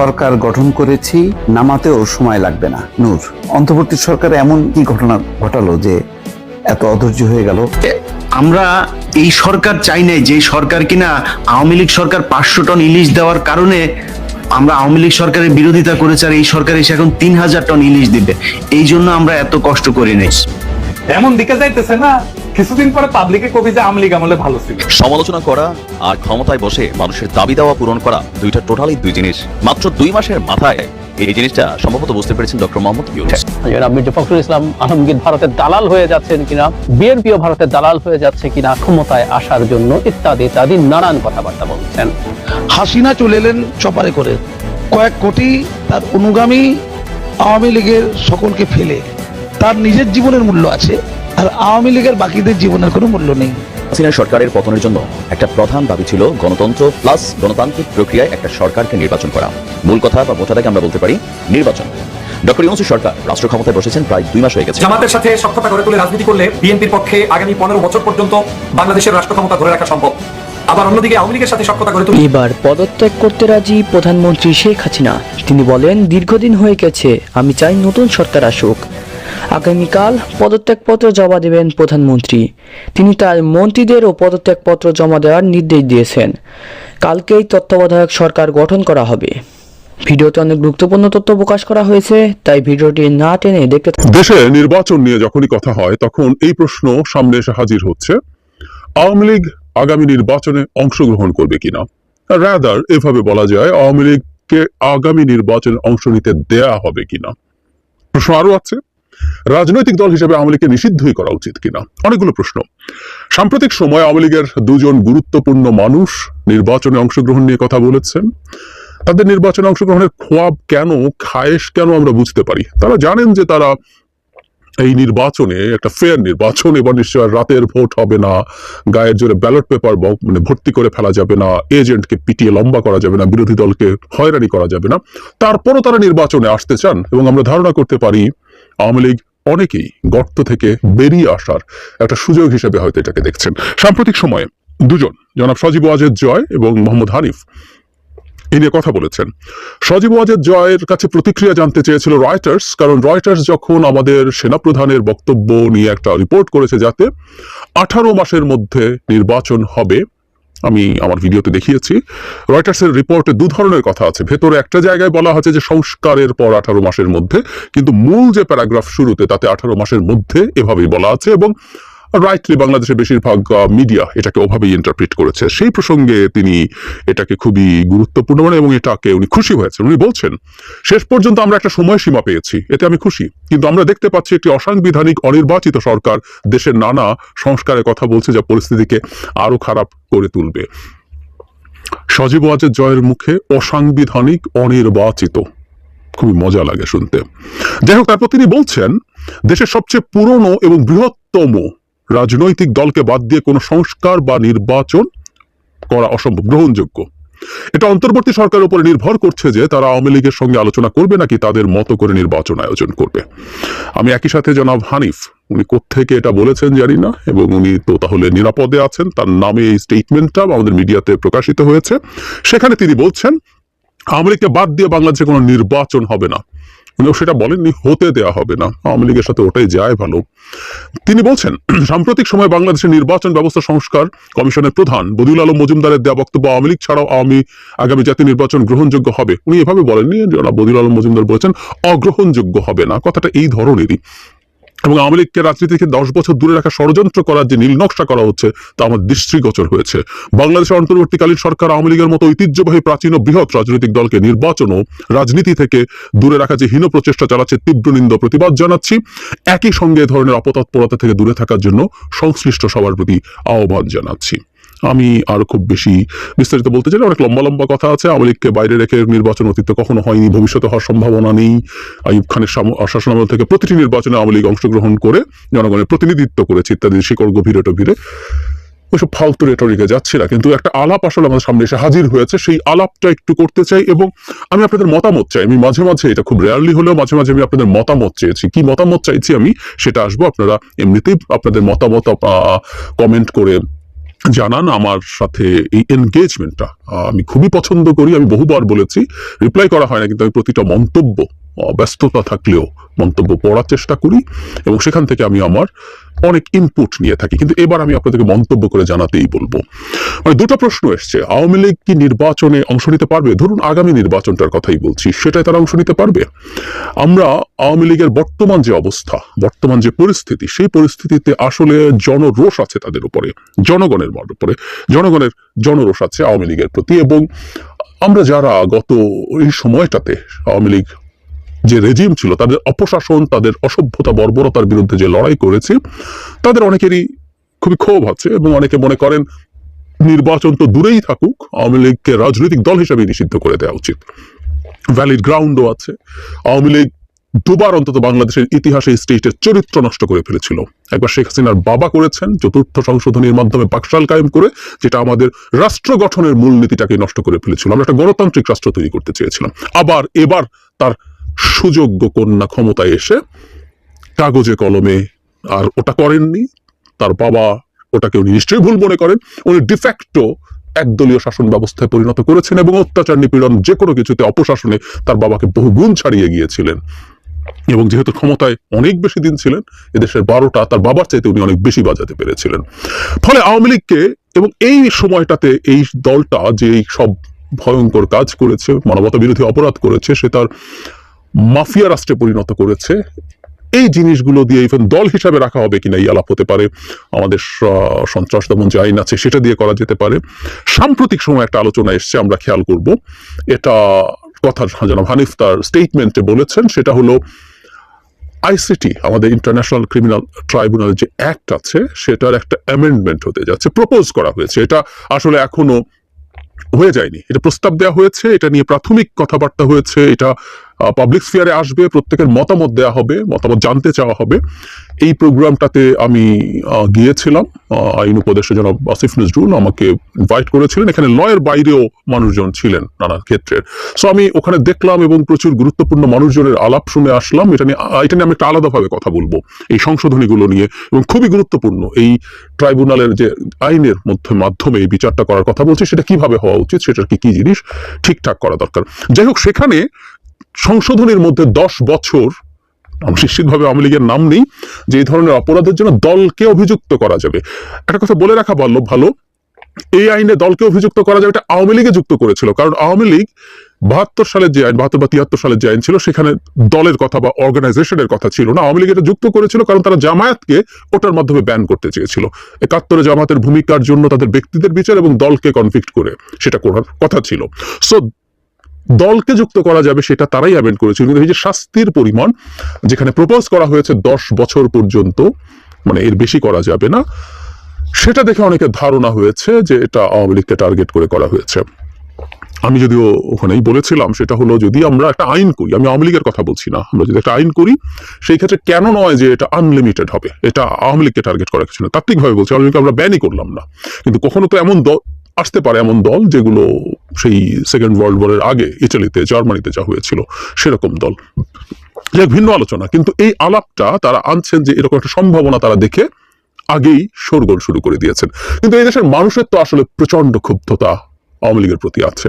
সরকার গঠন করেছি, নামাতেও সময় লাগবে না। নূর, অন্তর্বর্তী সরকারে এমন কি ঘটনা ঘটালো যে এত অধৈর্য হয়ে গেল? আমরা এই সরকার চাই নাই, যে সরকার কিনা আওয়ামী লীগ সরকার 500 টন ইলিশ দেওয়ার কারণে আমরা আওয়ামী লীগ সরকারের বিরোধিতা করেছি, আর এই সরকার এসে এখন 3000 টন ইলিশ দিবে। এই জন্য আমরা এত কষ্ট করি নাই। এমন দিকে যাইতেছে না, কিছুদিন পরে পাবলিকে কবি যে আওয়ামী লীগ আমলে ভালো ছিল। সমালোচনা করা আর ক্ষমতায় বসে মানুষের দাবি দাওয়া পূরণ করা দুইটা টোটালি দুই জিনিস। মাত্র 2 মাসের মাথায় এই জিনিসটা সম্ভবত বুঝতে পেরেছেন ডক্টর মোহাম্মদ ইউনূস। মির্জা ফখরুল ইসলাম আলমগীর ভারতের দালাল হয়ে যাচ্ছেন কিনা, বিএনপিও ভারতের দালাল হয়ে যাচ্ছে কিনা ক্ষমতায় আসার জন্য, ইত্যাদি ইত্যাদি নানান কথাবার্তা বলছেন। হাসিনা চলে এলেন চপারে করে, কয়েক কোটি তার অনুগামী আওয়ামী লীগের সকলকে ফেলে। তার নিজের জীবনের মূল্য আছে, আর আওয়ামী লীগের বাকিদের জীবনের কোনো মূল্য নেই। হাসিনা সরকারের পতনের জন্য একটা প্রধান দাবি ছিল গণতন্ত্র প্লাস গণতান্ত্রিক প্রক্রিয়ায় একটা সরকারকে নির্বাচন করা। মূল কথা বা মোটাটাকে আমরা বলতে পারি নির্বাচন। ডক্টর ইউনূস সরকার রাষ্ট্র ক্ষমতায় বসেছেন প্রায় 2 মাস হয়ে গেছে। জামাতের সাথে সখ্যতা গড়ে তুলে রাজনীতি করলে বিএনপির পক্ষে আগামী 15 বছর পর্যন্ত বাংলাদেশের রাষ্ট্র ক্ষমতা ধরে রাখা সম্ভব। আবার অন্যদিকে আওয়ামী লীগের সাথে সখ্যতা গড়ে তুলে এবার পদত্যাগ করতে রাজি প্রধানমন্ত্রী শেখ হাসিনা। তিনি বলেন, দীর্ঘদিন হয়ে গেছে, আমি চাই নতুন সরকার আসুক। আগামীকাল পদত্যাগপত্র জমা দেবেন প্রধানমন্ত্রী। তিনি তার মন্ত্রীদেরও পদত্যাগপত্র জমা দেওয়ার নির্দেশ দিয়েছেন। কালকেই তত্ত্বাবধায়ক সরকার গঠন করা হবে। ভিডিওতে অনেক গুরুত্বপূর্ণ তথ্য প্রকাশ করা হয়েছে, তাই ভিডিওটি না টেনে দেখতে দেশে নির্বাচন নিয়ে যখনই কথা হয় তখন এই প্রশ্ন সামনে এসে হাজির হচ্ছে, আওয়ামী লীগ আগামী নির্বাচনে অংশগ্রহণ করবে কিনা। রাদার এভাবে বলা যায়, আওয়ামী লীগকে আগামী নির্বাচনে অংশ নিতে দেয়া হবে কিনা। প্রশ্ন আরো আছে, রাজনৈতিক দল হিসেবে আওয়ামী লীগকে নিষিদ্ধই করা উচিত কিনা। অনেকগুলো প্রশ্ন। সাম্প্রতিক সময় আওয়ামী লীগের 2জন গুরুত্বপূর্ণ মানুষ নির্বাচনে অংশগ্রহণ নিয়ে কথা বলেছেন। তাদের নির্বাচনে অংশগ্রহণের খোয়াব কেন, খায়েশ কেন আমরা বুঝতে পারি। তারা জানেন যে তারা এই নির্বাচনে একটা ফেয়ার নির্বাচন, এবার নিশ্চয় রাতের ভোট হবে না, গায়ের জোরে ব্যালট পেপার ভর্তি করে ফেলা যাবে না, এজেন্টকে পিটিয়ে লম্বা করা যাবে না, বিরোধী দলকে হয়রানি করা যাবে না। তারপরও তারা নির্বাচনে আসতে চান এবং আমরা ধারণা করতে পারি আওয়ামী লীগ অনেকেই গর্ত থেকে বেরিয়ে আসার একটা সুযোগ হিসেবে হয়তো এটাকে দেখছেন। সাম্প্রতিক সময়ে 2জন, জনাব সজীব ওয়াজেদ জয় এবং মোহাম্মদ হানিফ, এ নিয়ে কথা বলেছেন। সজীব ওয়াজেদ জয়ের কাছে প্রতিক্রিয়া জানতে চেয়েছিল রয়টার্স, কারণ রয়টার্স যখন আমাদের সেনাপ্রধানের বক্তব্য নিয়ে একটা রিপোর্ট করেছে যাতে 18 মাসের মধ্যে নির্বাচন হবে, আমি আমার ভিডিওতে দেখিয়েছি। রয়টার্সের রিপোর্টে 2 ধরনের কথা আছে। ভেতরে একটা জায়গায় বলা হচ্ছে যে সংস্কারের পর 18 মাসের মধ্যে, কিন্তু মূল যে প্যারাগ্রাফ শুরুতে তাতে 18 মাসের মধ্যে এভাবেই বলা আছে, এবং রাইটলি বাংলাদেশের বেশিরভাগ মিডিয়া এটাকে ওভাবেই ইন্টারপ্রিট করেছে। সেই প্রসঙ্গে তিনি এটাকে খুবই গুরুত্বপূর্ণ মানে এবং এটাকে উনি খুশি হয়েছেন। উনি বলছেন, শেষ পর্যন্ত আমরা একটা সময়সীমা পেয়েছি, এতে আমি খুশি, কিন্তু আমরা দেখতে পাচ্ছি একটি অসাংবিধানিক অনির্বাচিত সরকার দেশের নানা সংস্কারের কথা বলছে, যা পরিস্থিতিকে আরো খারাপ করে তুলবে। সজীব ওয়াজেদ জয়ের মুখে অসাংবিধানিক অনির্বাচিত, খুবই মজা লাগে শুনতে। যাই হোক, তারপর তিনি বলছেন, দেশের সবচেয়ে পুরনো এবং বৃহত্তম রাজনৈতিক দলকে বাদ দিয়ে কোনো সংস্কার বা নির্বাচন করা অসম্ভব, গ্রহণযোগ্য। এটা অন্তর্বর্তী সরকারের উপরে নির্ভর করছে যে তারা আওয়ামী লীগের সঙ্গে আলোচনা করবে নাকি তাদের মতো করে নির্বাচন আয়োজন করবে। আমি একই সাথে জনাব হানিফ, উনি কোত্থেকে এটা বলেছেন জানি না, এবং উনি তো তাহলে নিরাপদে আছেন, তার নামে এই স্টেটমেন্টটা আমাদের মিডিয়াতে প্রকাশিত হয়েছে। সেখানে তিনি বলছেন আওয়ামী লীগকে বাদ দিয়ে বাংলাদেশে কোনো নির্বাচন হবে না। উনিও সেটা বলেননি, হতে দেয়া হবে না, আওয়ামী লীগের সাথে ওটাই যায় ভালো। তিনি বলছেন, সাম্প্রতিক সময় বাংলাদেশের নির্বাচন ব্যবস্থা সংস্কার কমিশনের প্রধান বদিউল আলম মজুমদারের দেওয়া বক্তব্য আওয়ামী লীগ ছাড়াও আগামী জাতীয় নির্বাচন গ্রহণযোগ্য হবে। উনি এভাবে বলেননি, জনাব বদিউল আলম মজুমদার বলেছেন অগ্রহণযোগ্য হবে না, কথাটা এই ধরনেরই। এবং আওয়ামী লীগকে রাজনীতি থেকে 10 বছর দূরে রাখা ষড়যন্ত্র করার যে নীল নকশা করা হচ্ছে তা আমার দৃষ্টিগোচর হয়েছে। বাংলাদেশের অন্তর্বর্তীকালীন সরকার আওয়ামী লীগের মতো ঐতিহ্যবাহী প্রাচীন ও বৃহৎ রাজনৈতিক দলকে নির্বাচন ও রাজনীতি থেকে দূরে রাখা যে হীন প্রচেষ্টা চালাচ্ছে, তীব্র নিন্দা প্রতিবাদ জানাচ্ছি। একই সঙ্গে এ ধরনের অপতৎপরতা থেকে দূরে থাকার জন্য সংশ্লিষ্ট সবার প্রতি আহ্বান জানাচ্ছি। আমি আরো খুব বেশি বিস্তারিত বলতে চাই, অনেক লম্বা লম্বা কথা আছে। আওয়ামী লীগকে বাইরে রেখে নির্বাচন অতীতে কখনো হয়নি, ভবিষ্যতে হওয়ার সম্ভাবনা নেই। আইয়ুব খানের শাসনামল থেকে প্রতিটি নির্বাচনে আওয়ামী লীগ অংশগ্রহণ করে জনগণের প্রতিনিধিত্ব করেছে ইত্যাদি শিকড় গভীরে টভীরে ওইসব ফালতু রেটরিকে যাচ্ছি না, কিন্তু একটা আলাপ আসলে আমাদের সামনে এসে হাজির হয়েছে, সেই আলাপটা একটু করতে চাই এবং আমি আপনাদের মতামত চাই। আমি মাঝে মাঝে, এটা খুব রেয়ারলি হলেও মাঝে মাঝে আমি আপনাদের মতামত চেয়েছি। কি মতামত চাইছি আমি সেটা আসবো, আপনারা এমনিতেই আপনাদের মতামত কমেন্ট করে জানান আমার সাথে এই এনগেজমেন্টটা আমি খুবই পছন্দ করি। আমি বহুবার বলেছি, রিপ্লাই করা হয় না, কিন্তু আমি প্রতিটা মন্তব্য ব্যস্ততা থাকলেও মন্তব্য পড়ার চেষ্টা করি এবং সেখান থেকে আমি আমার অনেক ইনপুট নিয়ে থাকি। কিন্তু এবার আমি আপনাদেরকে মন্তব্য করে জানাতেই বলবো, মানে দুটো প্রশ্ন এসছে। আওয়ামী লীগ কি নির্বাচনে অংশ নিতে পারবে? ধরুন আগামী নির্বাচনটার কথাই বলছি, সেটাই তারা অংশ নিতে পারবে? আমরা আওয়ামী লীগের বর্তমান যে অবস্থা, বর্তমান যে পরিস্থিতি, সেই পরিস্থিতিতে আসলে জনরোষ আছে তাদের উপরে, জনগণের উপরে জনগণের জনরোষ আছে আওয়ামী লীগের প্রতি। এবং আমরা যারা গত এই সময়টাতে আওয়ামী লীগ যে রেজিম ছিল, তাদের অপশাসন, তাদের অসভ্যতা, বর্বরতার বিরুদ্ধে যে লড়াই করেছে, তাদের অনেকেরই খুবই ক্ষোভ আছে এবং অনেকে মনে করেন নির্বাচন তো দূরেই থাকুক, আওয়ামী লীগকে রাজনৈতিক দল হিসেবে নিষিদ্ধ করে দেওয়া উচিত। ভ্যালিড গ্রাউন্ডও আছে। আওয়ামী লীগ দুবার অন্তত বাংলাদেশের ইতিহাসে স্টেটের চরিত্র নষ্ট করে ফেলেছিল। একবার শেখ হাসিনার বাবা করেছেন চতুর্থ সংশোধনীর মাধ্যমে বাকশাল কায়েম করে, যেটা আমাদের রাষ্ট্র গঠনের মূলনীতিটাকে নষ্ট করে ফেলেছিল। আমরা একটা গণতান্ত্রিক রাষ্ট্র তৈরি করতে চেয়েছিলাম। আবার এবার তার সুযোগ্য কন্যা ক্ষমতায় এসে কাগজে কলমে আর ওটা করেননি। তার বাবা ওটাকে উনি নিশ্চয়ই ভুল মনে করেন। উনি ডিফ্যাক্টো একদলীয় শাসন ব্যবস্থায় পরিণত করেছেন এবং অত্যাচার, নিপীড়ন, যে কোনো কিছুতে অপশাসনে তার বাবাকে বহু গুণ ছাড়িয়ে গিয়েছিলেন। এবং যেহেতু ক্ষমতায় অনেক বেশি দিন ছিলেন, এদেশের 12টা তার বাবার চাইতে উনি অনেক বেশি বাজাতে পেরেছিলেন। ফলে আওয়ামী লীগকে এবং এই সময়টাতে এই দলটা যে সব ভয়ঙ্কর কাজ করেছে, মানবতা বিরোধী অপরাধ করেছে, সে তার মাফিয়া রাষ্ট্রে পরিণত করেছে। এই জিনিসগুলো দিয়ে ইভেন দল হিসাবে রাখা হবে কিনা এই আলাপ হতে পারে। আমাদের সন্ত্রাস দমন যে আইন আছে সেটা দিয়ে করা যেতে পারে। সাম্প্রতিক সময় একটা আলোচনা এসছে, আমরা খেয়াল করব। এটা কথা জনাব হানিফ তার স্টেটমেন্টে বলেছেন, সেটা হলো আইসিটি, আমাদের ইন্টারন্যাশনাল ক্রিমিনাল ট্রাইব্যুনাল যে অ্যাক্ট আছে, সেটার একটা অ্যামেন্ডমেন্ট হতে যাচ্ছে, প্রপোজ করা হয়েছে। এটা আসলে এখনো হয়ে যায়নি, এটা প্রস্তাব দেওয়া হয়েছে, এটা নিয়ে প্রাথমিক কথাবার্তা হয়েছে, এটা পাবলিক স্ফিয়ারে আসবে, প্রত্যেকের মতামত দেওয়া হবে, মতামত জানতে চাওয়া হবে। এই প্রোগ্রামটাতে আমি গিয়েছিলাম, আইন উপদেষ্টা জনাব আসিফ নজরুল আমাকে ইনভাইট করেছিলেন। এখানে লয়ের বাইরেও মানুষজন ছিলেন নানা ক্ষেত্রের। সো আমি ওখানে দেখলাম এবং প্রচুর গুরুত্বপূর্ণ মানুষজনের আলাপ শুনে আসলাম। এটা নিয়ে আমি একটা আলাদাভাবে কথা বলবো, এই সংশোধনীগুলো নিয়ে। এবং খুবই গুরুত্বপূর্ণ এই ট্রাইব্যুনালের যে আইনের মাধ্যমে এই বিচারটা করার কথা বলছি, সেটা কিভাবে হওয়া উচিত, সেটার কি কি জিনিস ঠিকঠাক করা দরকার। যাই হোক, সেখানে সংশোধনীর মধ্যে 10 বছর, নিশ্চিতভাবে আওয়ামী লীগের নাম নেই, যে এই ধরনের অপরাধের জন্য দলকে অভিযুক্ত করা যাবে। একটা কথা বলে রাখা ভালো, এই আইনে দলকে অভিযুক্ত করা যাবে, এটা আওয়ামী লীগে যুক্ত করেছিল। কারণ আওয়ামী লীগ 72 সালের যে আইন, 72 বা 73 সালের যে আইন ছিল, সেখানে দলের কথা বা অর্গানাইজেশনের কথা ছিল না। আওয়ামী লীগ এটা যুক্ত করেছিল কারণ তারা জামায়াতকে ওটার মাধ্যমে ব্যান করতে চেয়েছিল। 71-এ জামায়াতের ভূমিকার জন্য তাদের ব্যক্তিদের বিচার এবং দলকে কনভিক্ট করে সেটা করার কথা ছিল। সো দলকে যুক্ত করা যাবে সেটা তারাই অ্যামেন্ড করেছিল। কিন্তু এই যে শাস্তির পরিমাণ যেখানে প্রপোজ করা হয়েছে 10 বছর পর্যন্ত, মানে এর বেশি করা যাবে না, সেটা দেখে অনেকের ধারণা হয়েছে যে এটা আওয়ামী লীগকে টার্গেট করে করা হয়েছে। আমি যদিও ওখানেই বলেছিলাম, সেটা হলো যদি আমরা একটা আইন করি, আমি আওয়ামী লীগের কথা বলছি না, আমরা যদি একটা আইন করি, সেই ক্ষেত্রে কেন নয় যে এটা আনলিমিটেড হবে, এটা আওয়ামী লীগকে টার্গেট করা কিছু না। তাত্ত্বিকভাবে বলছি, আওয়ামী লীগকে আমরা ব্যানই করলাম না, কিন্তু কখনো তো এমন আসতে পারে, এমন দল যেগুলো সেই সেকেন্ড ওয়ার্ল্ড ওয়ারের আগে ইটালিতে, জার্মানিতে যা হয়েছিল সেরকম দল, ভিন্ন আলোচনা। কিন্তু এই আলাপটা তারা আনছেন যে এরকম একটা সম্ভাবনা তারা দেখে আগেই শোরগোল শুরু করে দিয়েছেন। কিন্তু এই দেশের মানুষের তো আসলে প্রচন্ড ক্ষুব্ধতা আওয়ামী লীগের প্রতি আছে।